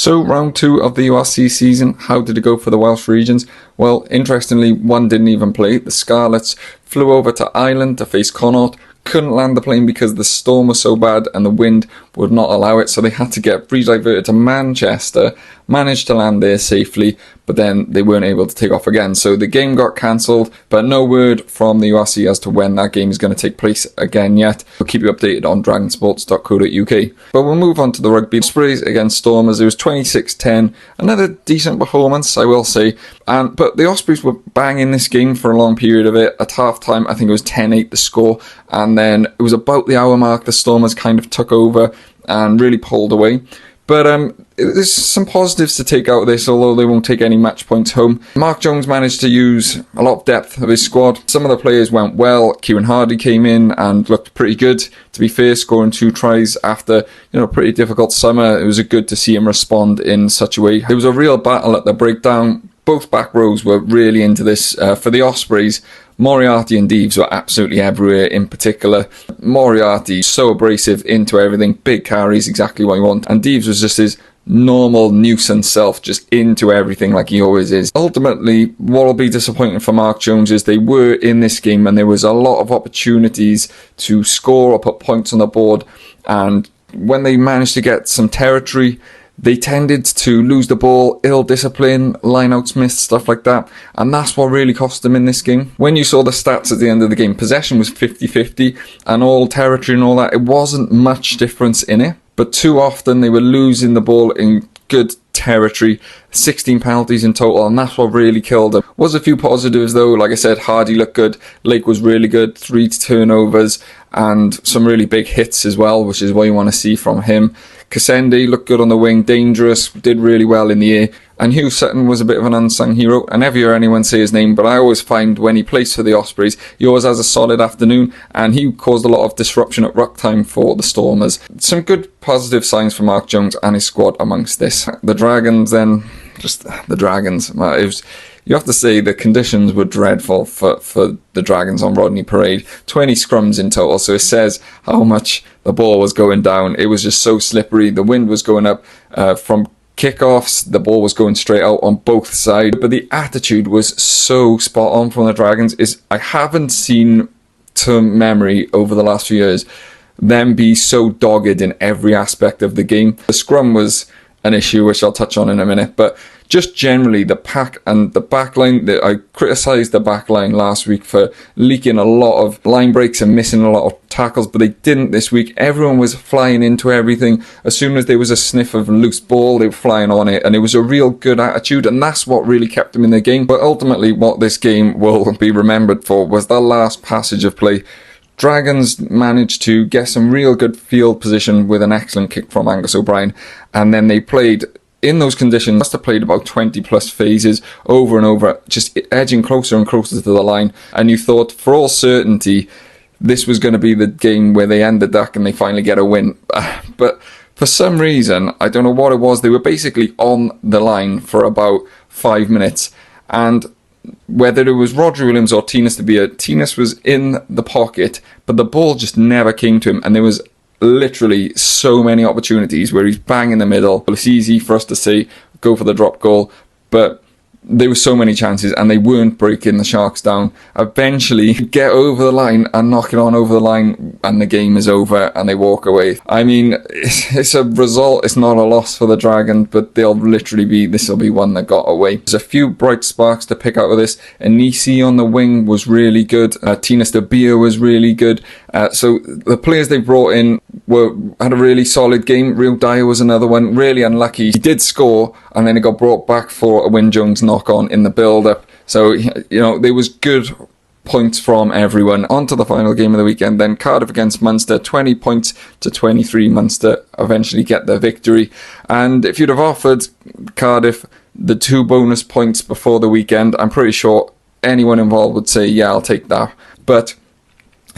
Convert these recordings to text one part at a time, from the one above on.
So round 2 of the URC season, how did it go for the Welsh regions? Well, interestingly, one didn't even play. The Scarlets flew over to Ireland to face Connacht, couldn't land the plane because the storm was so bad and the wind would not allow it, so they had to get re-diverted to Manchester, managed to land there safely, but then they weren't able to take off again. So the game got cancelled, but no word from the URC as to when that game is going to take place again yet. We'll keep you updated on DragonSports.co.uk. But we'll move on to the rugby. Ospreys against Stormers, it was 26-10. Another decent performance, I will say. But the Ospreys were banging this game for a long period of it. At half-time, I think it was 10-8 the score. And then it was about the hour mark, the Stormers kind of took over and really pulled away. But there's some positives to take out of this, although they won't take any match points home. Mark Jones managed to use a lot of depth of his squad. Some of the players went well. Kieran Hardy came in and looked pretty good, to be fair, scoring 2 tries after a pretty difficult summer. It was good to see him respond in such a way. There was a real battle at the breakdown. Both back rows were really into this. For the Ospreys, Moriarty and Deves were absolutely everywhere. In particular, Moriarty, so abrasive, into everything, big carries, exactly what you want. And Deves was just his normal nuisance self, just into everything like he always is. Ultimately, what will be disappointing for Mark Jones is they were in this game and there was a lot of opportunities to score or put points on the board. And when they managed to get some territory, they tended to lose the ball, ill discipline, lineouts missed, stuff like that. And that's what really cost them in this game. When you saw the stats at the end of the game, possession was 50-50 and all territory and all that. It wasn't much difference in it. But too often they were losing the ball in good territory. 16 penalties in total, and that's what really killed them. Was a few positives though. Like I said, Hardy looked good. Lake was really good. 3 turnovers and some really big hits as well, which is what you want to see from him. Kasende looked good on the wing, dangerous, did really well in the air. And Hugh Sutton was a bit of an unsung hero. I never hear anyone say his name, but I always find when he plays for the Ospreys, he always has a solid afternoon, and he caused a lot of disruption at ruck time for the Stormers. Some good positive signs for Mark Jones and his squad amongst this. The Dragons then, just the Dragons. You have to say the conditions were dreadful for the Dragons on Rodney Parade. 20 scrums in total, so it says how much the ball was going down. It was just so slippery. The wind was going up from kickoffs. The ball was going straight out on both sides. But the attitude was so spot on from the Dragons. I haven't seen to memory over the last few years them be so dogged in every aspect of the game. The scrum was an issue, which I'll touch on in a minute, but just generally the pack and the backline, I criticised the backline last week for leaking a lot of line breaks and missing a lot of tackles, but they didn't this week. Everyone was flying into everything. As soon as there was a sniff of loose ball, they were flying on it, and it was a real good attitude, and that's what really kept them in the game. But ultimately, what this game will be remembered for was the last passage of play. Dragons managed to get some real good field position with an excellent kick from Angus O'Brien, and then they played in those conditions. Must have played about 20 plus phases over and over, just edging closer and closer to the line, and you thought for all certainty this was going to be the game where they end the duck and they finally get a win. But for some reason, I don't know what it was, they were basically on the line for about 5 minutes, and whether it was Roger Williams or Tinas de Beer, Tinas was in the pocket, but the ball just never came to him, and there was literally so many opportunities where he's bang in the middle. It's easy for us to say, go for the drop goal, but there were so many chances and they weren't breaking the Sharks down. Eventually, get over the line and knock it on over the line, and the game is over and they walk away. I mean, it's a result, it's not a loss for the Dragons, but this will be one that got away. There's a few bright sparks to pick out of this. Anisi on the wing was really good. Tinas de Beer was really good. So the players they brought in had a really solid game. Real Dyer was another one, really unlucky. He did score, and then he got brought back for a Wyn Jones knock-on in the build-up. So, there was good points from everyone. On to the final game of the weekend then. Cardiff against Munster, 20 points to 23. Munster eventually get the victory. And if you'd have offered Cardiff the 2 bonus points before the weekend, I'm pretty sure anyone involved would say, yeah, I'll take that. But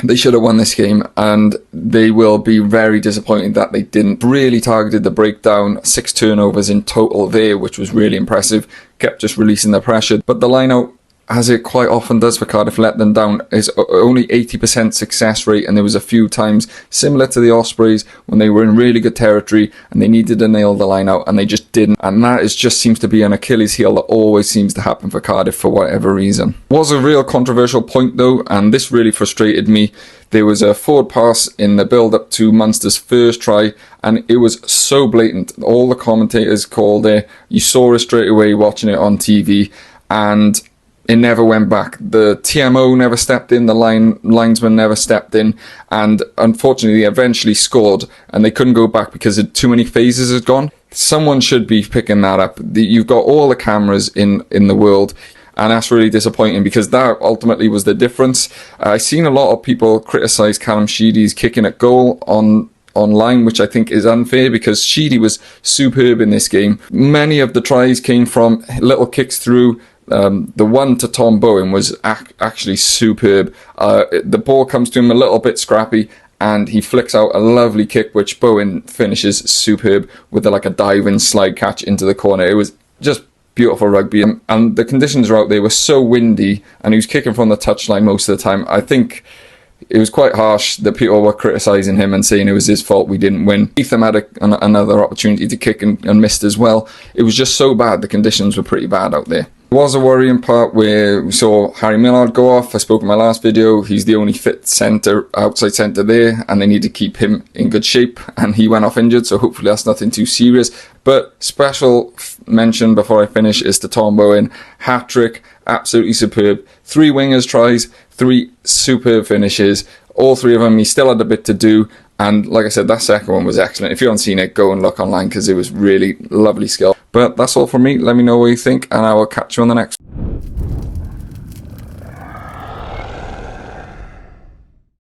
they should have won this game, and they will be very disappointed that they didn't. Really targeted the breakdown, 6 turnovers in total there, which was really impressive. Kept just releasing the pressure, but the line out as it quite often does for Cardiff, let them down. It's only 80% success rate, and there was a few times similar to the Ospreys when they were in really good territory and they needed to nail the line out and they just didn't. And that just seems to be an Achilles heel that always seems to happen for Cardiff for whatever reason. Was a real controversial point though, and this really frustrated me. There was a forward pass in the build-up to Munster's first try, and it was so blatant. All the commentators called it. You saw it straight away watching it on TV, and it never went back. The TMO never stepped in, the linesman never stepped in, and unfortunately they eventually scored, and they couldn't go back because too many phases had gone. Someone should be picking that up. You've got all the cameras in the world, and that's really disappointing because that ultimately was the difference. I've seen a lot of people criticise Callum Sheedy's kicking at goal online, which I think is unfair because Sheedy was superb in this game. Many of the tries came from little kicks through. The one to Tom Bowen was actually superb. The ball comes to him a little bit scrappy and he flicks out a lovely kick which Bowen finishes superb with like a diving slide catch into the corner. It was just beautiful rugby, and the conditions are out there were so windy and he was kicking from the touchline most of the time. I think it was quite harsh that people were criticising him and saying it was his fault we didn't win. Ethan had another opportunity to kick and missed as well. It was just so bad, the conditions were pretty bad out there. There was a worrying part where we saw Harry Millard go off. I spoke in my last video, he's the only fit centre, outside centre there, and they need to keep him in good shape, and he went off injured, so hopefully that's nothing too serious. But special mention before I finish is to Tom Bowen. Hat-trick, absolutely superb. 3 wingers tries, 3 superb finishes. All 3 of them, he still had a bit to do. And like I said, that second one was excellent. If you haven't seen it, go and look online because it was really lovely skill. But that's all from me. Let me know what you think, and I will catch you on the next one.